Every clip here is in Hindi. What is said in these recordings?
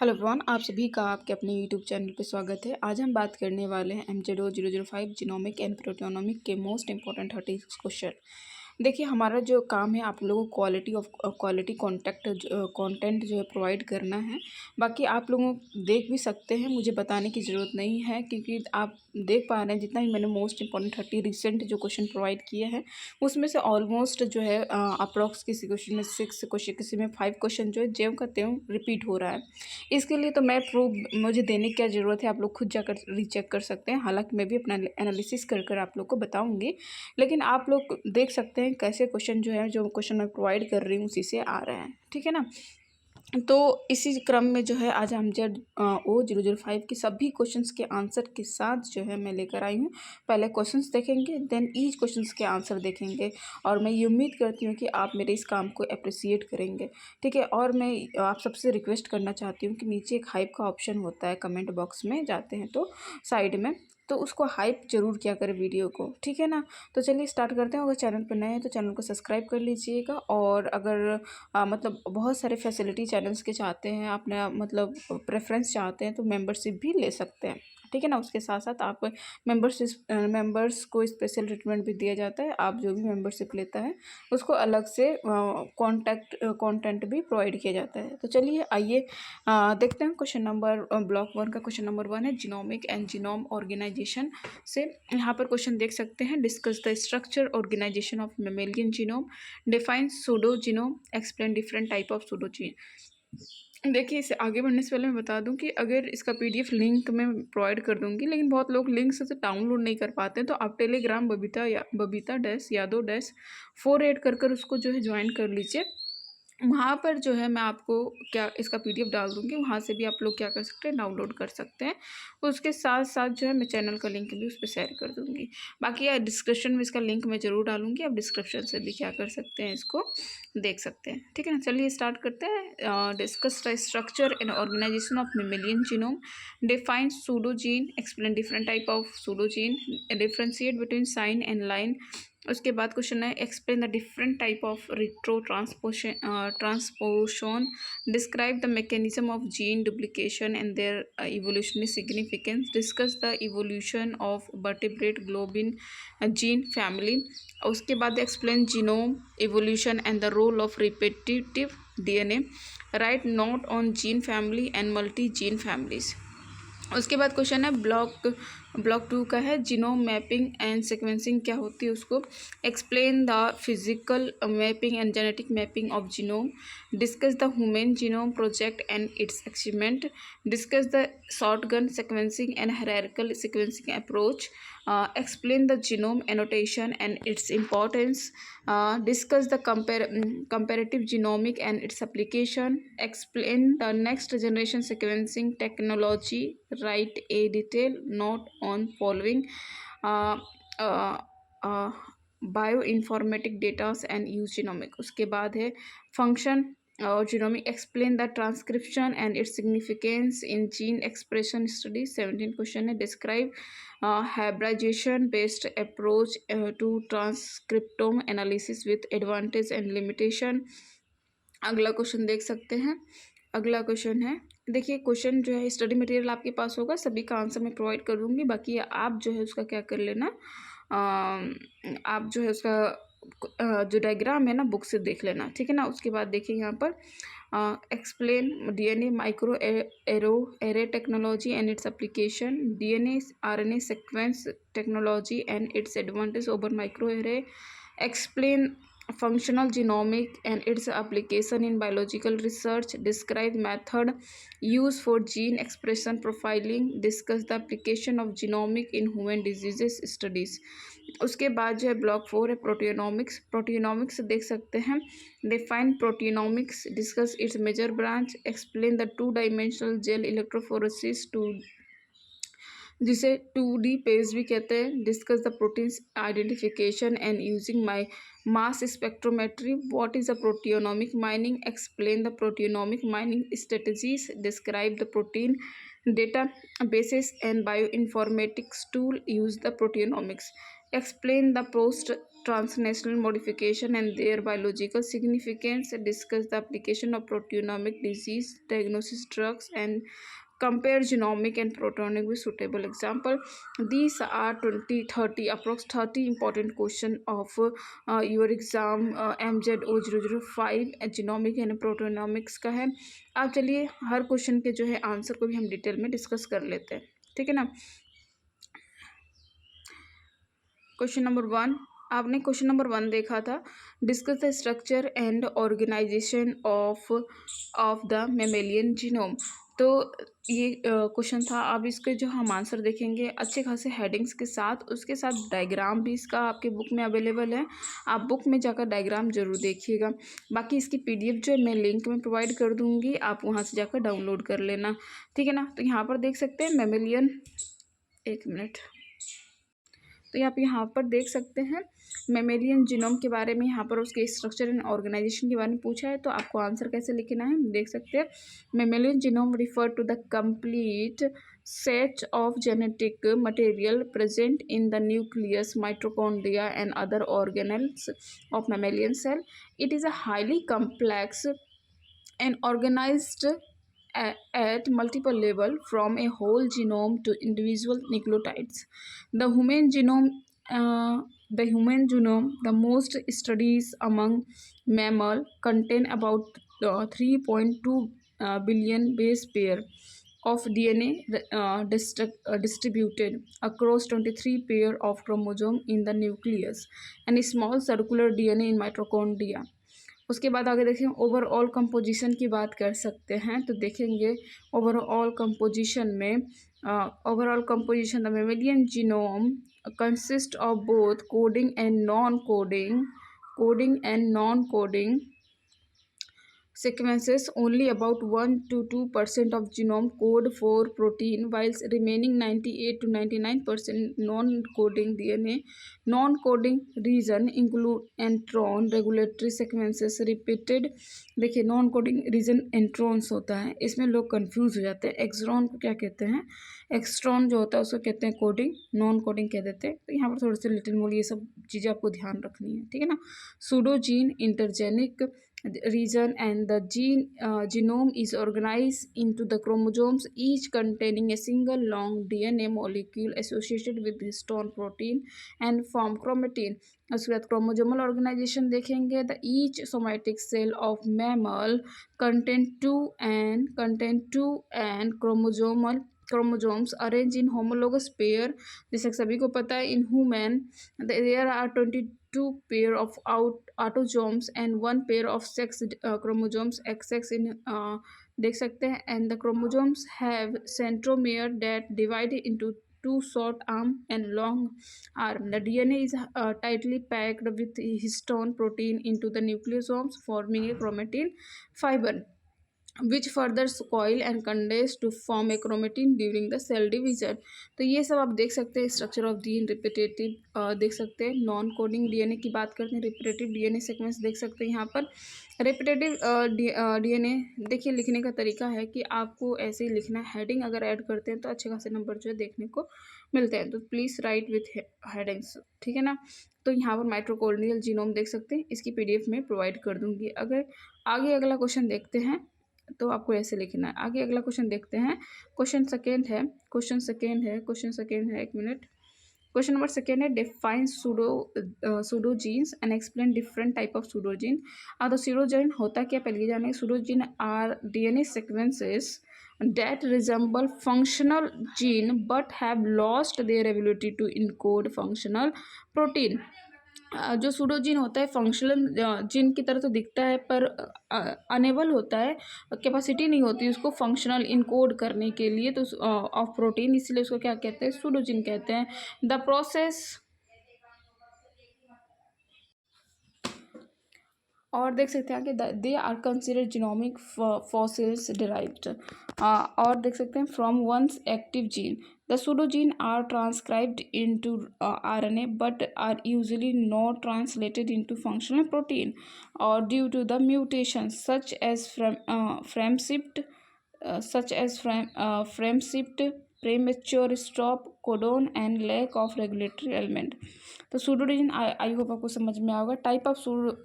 हेलो एवरीवन, आप सभी का आपके अपने यूट्यूब चैनल पे स्वागत है। आज हम बात करने वाले हैं MZ005 जीनोमिक एंड प्रोटियोनोमिक के मोस्ट इंपॉर्टेंट 36 क्वेश्चन। देखिए, हमारा जो काम है आप लोगों को क्वालिटी कंटेंट जो है प्रोवाइड करना है। बाकी आप लोगों देख भी सकते हैं, मुझे बताने की ज़रूरत नहीं है क्योंकि आप देख पा रहे हैं जितना भी मैंने मोस्ट इंपॉर्टेंट 30 रिसेंट जो क्वेश्चन प्रोवाइड किए हैं उसमें से ऑलमोस्ट जो है अप्रॉक्स किसी क्वेश्चन में 6 क्वेश्चन, किसी में 5 क्वेश्चन जो है ज्यों का त्यों रिपीट हो रहा है। इसके लिए तो मैं प्रूफ मुझे देने की क्या ज़रूरत है, आप लोग खुद जाकर रीचेक कर सकते हैं। हालांकि मैं भी अपना एनालिसिस कर कर आप लोग को बताऊंगी, लेकिन आप लोग देख सकते हैं कैसे क्वेश्चन जो है, जो क्वेश्चन मैं प्रोवाइड कर रही हूँ उसी से आ रहे हैं। ठीक है ना। तो इसी क्रम में जो है आज हम MZ005 के सभी क्वेश्चंस के आंसर के साथ जो है मैं लेकर आई हूँ। पहले क्वेश्चंस देखेंगे, देन ईच क्वेश्चंस के आंसर देखेंगे, और मैं ये उम्मीद करती हूँ कि आप मेरे इस काम को अप्रिसिएट करेंगे। ठीक है। और मैं आप सबसे रिक्वेस्ट करना चाहती हूँ कि नीचे एक हाइप का ऑप्शन होता है, कमेंट बॉक्स में जाते हैं तो साइड में, तो उसको हाइप जरूर किया करें वीडियो को। ठीक है ना। तो चलिए स्टार्ट करते हैं। अगर चैनल पर नए हैं तो चैनल को सब्सक्राइब कर लीजिएगा, और अगर मतलब बहुत सारे फैसिलिटी चैनल्स के चाहते हैं, अपने मतलब प्रेफरेंस चाहते हैं तो मेंबरशिप भी ले सकते हैं। ठीक है ना। उसके साथ साथ आप मेंबर्स को स्पेशल ट्रीटमेंट भी दिया जाता है। आप जो भी मेंबरशिप लेता है उसको अलग से कंटेंट भी प्रोवाइड किया जाता है। तो चलिए आइए देखते हैं क्वेश्चन नंबर ब्लॉक 1 का। क्वेश्चन नंबर 1 है जीनोमिक एंड जीनोम ऑर्गेनाइजेशन से। यहाँ पर क्वेश्चन देख सकते हैं, discuss the structure organisation of mammalian genome, define pseudo genome, explain different type of pseudo gene. देखिए, इसे आगे बढ़ने से पहले मैं बता दूं कि अगर इसका PDF लिंक मैं प्रोवाइड कर दूंगी, लेकिन बहुत लोग लिंक से डाउनलोड नहीं कर पाते हैं, तो आप Telegram Babita dash Yadav dash 48 कर उसको जो है ज्वाइन कर लीजिए। वहाँ पर जो है मैं आपको क्या इसका PDF डाल दूँगी, वहाँ से भी आप लोग क्या कर सकते हैं, डाउनलोड कर सकते हैं। उसके साथ साथ जो है मैं चैनल का लिंक भी उस पर शेयर कर दूँगी। बाकी यार डिस्क्रिप्शन में इसका लिंक मैं ज़रूर डालूँगी, आप डिस्क्रिप्शन से भी क्या कर सकते हैं, इसको देख सकते हैं। ठीक है ना। चलिए स्टार्ट करते हैं। Discuss the structure and organisation of mammalian genome, define pseudogene, explain different type of pseudogene, differentiate between SINE and LINE. उसके बाद क्वेश्चन है, explain the different type of retrotransposition, describe the mechanism of gene duplication and their evolutionary significance, discuss the evolution of vertebrate globin gene family. उसके बाद explain genome evolution and the role of repetitive DNA, write note on gene family and multi gene families. उसके बाद क्वेश्चन है ब्लॉक 2 का है, जीनोम मैपिंग एंड सीक्वेंसिंग क्या होती है उसको, explain the physical mapping and genetic mapping of genome, discuss the human genome project and it's achievement, discuss the shotgun sequencing and hierarchical sequencing approach, explain the genome annotation and its importance, discuss the comparative genomic and its application, explain the next generation sequencing technology, write a detailed note on following uh, uh, uh, bioinformatic data and use genomic। उसके बाद है function और genomic, explain the transcription and its significance in gene expression study. 17 question है, describe hybridization based approach to transcriptome analysis with advantage and limitation। अगला क्वेश्चन देख सकते हैं। अगला क्वेश्चन है, देखिए क्वेश्चन जो है स्टडी मटेरियल आपके पास होगा, सभी का आंसर मैं प्रोवाइड कर दूंगी। बाकी आप जो है उसका क्या कर लेना, आप जो है उसका जो डायग्राम है ना बुक से देख लेना। ठीक है ना। उसके बाद देखिए यहाँ पर explain DNA micro array technology and its application, DNA RNA sequence technology and it's advantage over micro array, explain functional genomic and its application in biological research, describe method used for gene expression profiling, discuss the application of genomic in human diseases studies। उसके बाद जो है ब्लॉक 4 है, प्रोटियोनॉमिक्स देख सकते हैं, define proteomics, discuss its major branch, explain the 2 dimensional gel electrophoresis जिसे 2D पेज भी कहते हैं, discuss the proteins identification and using my mass spectrometry, what is the proteomic mining, explain the proteomic mining strategies, describe the protein databases and bioinformatics tool use the proteomics, explain the transnational modification and their biological significance, discuss the application of proteomic disease diagnosis drugs, and compare genomic and proteomic with suitable example. These are 20 30 approx 30 important question of your exam MZO 005 genomic and प्रोटोनॉमिक्स का है. आप चलिए हर क्वेश्चन के जो है आंसर को भी हम डिटेल में डिस्कस कर लेते हैं, ठीक है ना. क्वेश्चन नंबर 1, आपने क्वेश्चन नंबर 1 देखा था, discuss the structure and organisation of the mammalian genome. तो ये क्वेश्चन था. अब इसके जो हम आंसर देखेंगे अच्छे खासे हेडिंग्स के साथ, उसके साथ डायग्राम भी इसका आपके बुक में अवेलेबल है. आप बुक में जाकर डायग्राम जरूर देखिएगा. बाकी इसकी पीडीएफ जो है मैं लिंक में प्रोवाइड कर दूंगी, आप वहाँ से जाकर डाउनलोड कर लेना, ठीक है ना. तो यहाँ पर देख सकते हैं मेमेलियन, एक मिनट. तो आप यहाँ पर देख सकते हैं मेमेलियन जीनोम के बारे में, यहाँ पर उसके स्ट्रक्चर एंड ऑर्गेनाइजेशन के बारे में पूछा है. तो आपको आंसर कैसे लिखना है देख सकते हैं. Mammalian genome refer to the complete set of genetic material present in the nucleus, mitochondria and other organelles of mammalian cell. It is a highly complex and organized at multiple level from a whole genome to individual nucleotides. The human genome, the most studies among mammal, contain about 3.2 billion base pair of DNA distributed across 23 pair of chromosome in the nucleus and small circular DNA in mitochondria. उसके बाद आगे देखें ओवरऑल कंपोजिशन की बात कर सकते हैं. तो देखेंगे ओवरऑल कंपोजिशन में, overall composition the mammalian genome consist of both coding and non coding sequences. Only about 1 to 2% of genome code for protein, whilst remaining 98 to 99% non-coding DNA. Non-coding region include intron regulatory sequences repeated. देखिए नॉन कोडिंग रीजन इंट्रॉन्स होता है, इसमें लोग कंफ्यूज हो जाते हैं. एक्सट्रॉन को क्या कहते हैं, एक्सट्रॉन जो होता है उसको कहते हैं कोडिंग, नॉन कोडिंग कह देते हैं. तो यहाँ पर थोड़े से लिटिल मोल ये सब चीज़ें आपको ध्यान रखनी है, ठीक है ना. सूडोजीन intergenic region, and the genome is organized into the chromosomes, each containing a single long DNA molecule associated with histone protein and form chromatin. उसके बाद क्रोमोजोमल ऑर्गेनाइजेशन देखेंगे. The each somatic cell of mammal contain two and chromosomes arranged in homologous pair. जैसे सभी को पता है in human there are 22 pair of autosomes and 1 pair of sex chromosomes XX in देख सकते हैं. and the chromosomes have centromere that divide into two short arm and long arm. The DNA is tightly packed with histone protein into the nucleosomes, forming a chromatin fiber which further coil and condense to form a chromatin during the cell division. तो ये सब आप देख सकते हैं. स्ट्रक्चर ऑफ जीन रिपीटेटिव देख सकते हैं. नॉन कोडिंग डीएनए की बात करते हैं, रिपीटेटिव डीएनए सीक्वेंस देख सकते हैं. यहाँ पर रिपीटेटिव डीएनए देखिए लिखने का तरीका है कि आपको ऐसे ही लिखना है. हेडिंग अगर ऐड करते हैं तो अच्छे खासे नंबर जो है देखने को मिलते हैं. तो प्लीज़ राइट विथ हेडिंग्स, ठीक है ना. तो यहाँ पर माइटोकॉन्ड्रियल जीनोम देख सकते हैं, इसकी पीडीएफ में प्रोवाइड कर दूंगी. अगर आगे अगला क्वेश्चन देखते हैं तो आपको ऐसे लिखना है. आगे अगला क्वेश्चन देखते हैं. क्वेश्चन सेकेंड है, एक मिनट. क्वेश्चन नंबर सेकेंड है define pseudogenes and explain different type of pseudogene. तो सूडोजीन होता क्या पहले जानेंगे. Pseudogene are DNA sequences that resemble functional gene but have lost their ability to encode functional protein. जो सूडोजीन होता है फंक्शनल जीन की तरह तो दिखता है पर अनेबल होता है, कैपेसिटी नहीं होती उसको फंक्शनल इनकोड करने के लिए तो ऑफ प्रोटीन, इसलिए उसको क्या कहते हैं, सूडोजीन कहते हैं. द प्रोसेस और देख सकते हैं कि they are consider genomic fossils derived. और देख सकते हैं from once active gene. The pseudogene are transcribed into RNA but are usually not translated into functional protein और due to the mutation such as frameshift premature stop codon and lack of regulatory element. तो सूडोजीन आई होप आपको समझ में आएगा। टाइप ऑफ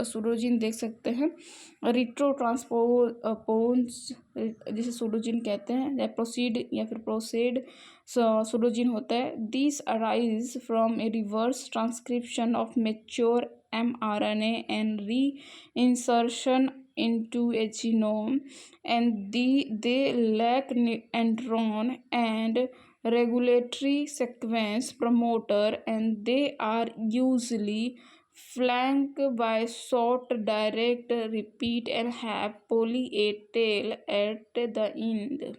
सूडोजीन देख सकते हैं, रिट्रो ट्रांसपोन्स जिसे सूडोजीन कहते हैं, या प्रोसीड या फिर प्रोसेड सूडोजीन होता है। This arise from A reverse transcription of mature mRNA and reinsertion into a genome, and they lack intron and regulatory sequence promoter, and they are usually flanked by short direct repeat and have poly A tail at the end।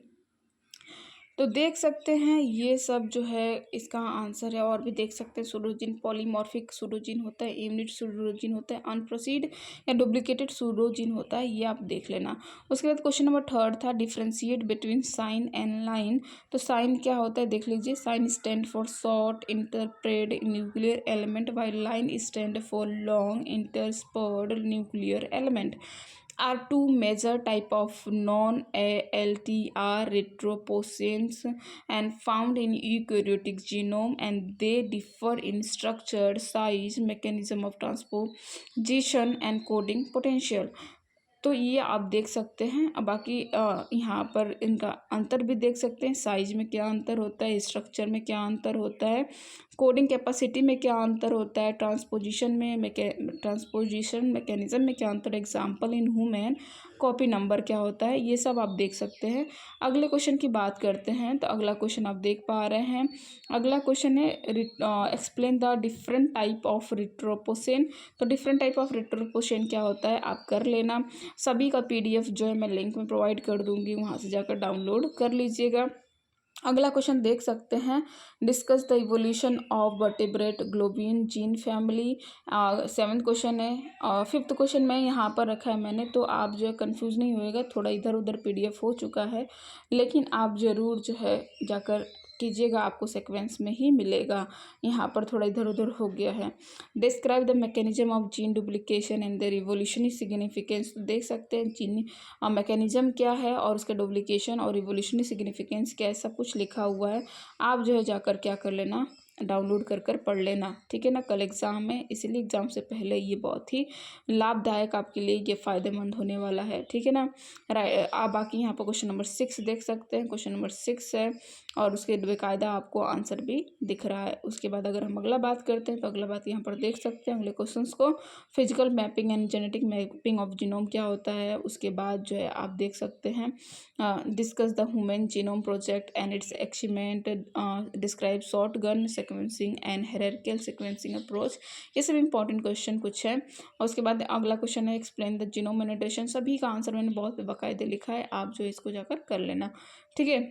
तो देख सकते हैं ये सब जो है इसका आंसर है। और भी देख सकते हैं सूडोजीन पॉलीमॉर्फिक सूडोजीन होता है, एमनिट सूडोजीन होता है, अनप्रोसीड या डुप्लीकेटेड सूडोजीन होता है, ये आप देख लेना। उसके बाद क्वेश्चन नंबर 3 था differentiate between SINE and LINE. तो साइन क्या होता है देख लीजिए, SINE stand for short interspersed nuclear element, while LINE stand for long interspersed nuclear element. Are two major type of non-ALTR retroposins and found in eukaryotic genome, and they differ in structure, size, mechanism of transposition and coding potential। तो ये आप देख सकते हैं। अब बाकी यहाँ पर इनका अंतर भी देख सकते हैं, साइज में क्या अंतर होता है, स्ट्रक्चर में क्या अंतर होता है, कोडिंग कैपेसिटी में क्या अंतर होता है, ट्रांसपोजिशन मैकेनिज्म में क्या अंतर, example in human, copy number क्या होता है, ये सब आप देख सकते हैं। अगले क्वेश्चन की बात करते हैं। तो अगला क्वेश्चन आप देख पा रहे हैं, अगला क्वेश्चन है explain the different type of retroposon. तो डिफरेंट टाइप ऑफ रिट्रोपोसिन क्या होता है आप कर लेना। सभी का पीडीएफ जो है मैं लिंक में प्रोवाइड कर दूंगी, वहाँ से जाकर डाउनलोड कर लीजिएगा। अगला क्वेश्चन देख सकते हैं, discuss the evolution of vertebrate globin gene family. 7th question है। 5th क्वेश्चन में यहाँ पर रखा है मैंने, तो आप जो है कंफ्यूज नहीं होएगा, थोड़ा इधर उधर पीडीएफ हो चुका है, लेकिन आप ज़रूर जो है जाकर कीजिएगा, आपको सीक्वेंस में ही मिलेगा। यहाँ पर थोड़ा इधर उधर हो गया है। Describe the mechanism of gene duplication and their evolutionary significance. तो देख सकते हैं जीन मैकेनिज्म क्या है और उसका डुप्लीकेशन और इवोल्यूशनरी सिग्निफिकेंस क्या है, सब कुछ लिखा हुआ है। आप जो है जाकर क्या कर लेना, डाउनलोड कर पढ़ लेना, ठीक है ना। कल एग्ज़ाम है, इसीलिए एग्ज़ाम से पहले ये बहुत ही लाभदायक आपके लिए ये फ़ायदेमंद होने वाला है, ठीक है ना। आप बाकी यहाँ पर क्वेश्चन नंबर 6 देख सकते हैं, क्वेश्चन नंबर 6 है और उसके बेकायदा आपको आंसर भी दिख रहा है। उसके बाद अगर हम अगला बात करते हैं, तो अगला बात यहाँ पर देख सकते हैं अगले क्वेश्चन को, physical mapping and genetic mapping of genome क्या होता है। उसके बाद जो है आप देख सकते हैं discuss the human genome project and it's achievement, describe short gun sequencing and hierarchical sequencing approach. ये सब इंपॉर्टेंट क्वेश्चन कुछ है। और उसके बाद अगला क्वेश्चन है एक्सप्लेन द जीनोम म्यूटेशन। सभी का आंसर मैंने बहुत बाकायदे लिखा है, आप जो इसको जाकर कर लेना, ठीक है।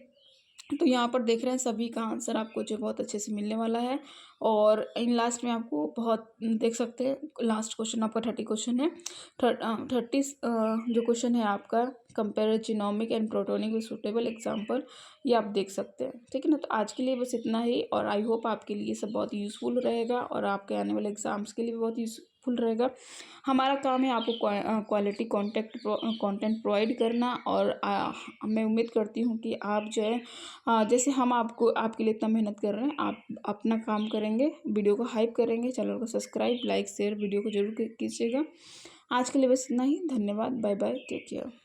तो यहाँ पर देख रहे हैं सभी का आंसर आपको जो बहुत अच्छे से मिलने वाला है। और इन लास्ट में आपको बहुत देख सकते हैं, लास्ट क्वेश्चन आपका 30 क्वेश्चन है। 30 जो क्वेश्चन है आपका compare genomic and protonic with suitable example, ये आप देख सकते हैं, ठीक है ना। तो आज के लिए बस इतना ही, और आई होप आपके लिए सब बहुत यूज़फुल रहेगा और आपके आने वाले एग्जाम्स के लिए भी बहुत यूज़फुल रहेगा। हमारा काम है आपको क्वालिटी कंटेंट प्रोवाइड करना, और मैं उम्मीद करती हूँ कि आप जो है जैसे हम आपके लिए इतना मेहनत कर रहे हैं, आप अपना काम करेंगे, वीडियो को हाइप करेंगे, चैनल को सब्सक्राइब लाइक शेयर वीडियो को जरूर कीजिएगा। आज के लिए बस इतना ही, धन्यवाद, बाय बाय, टेक केयर।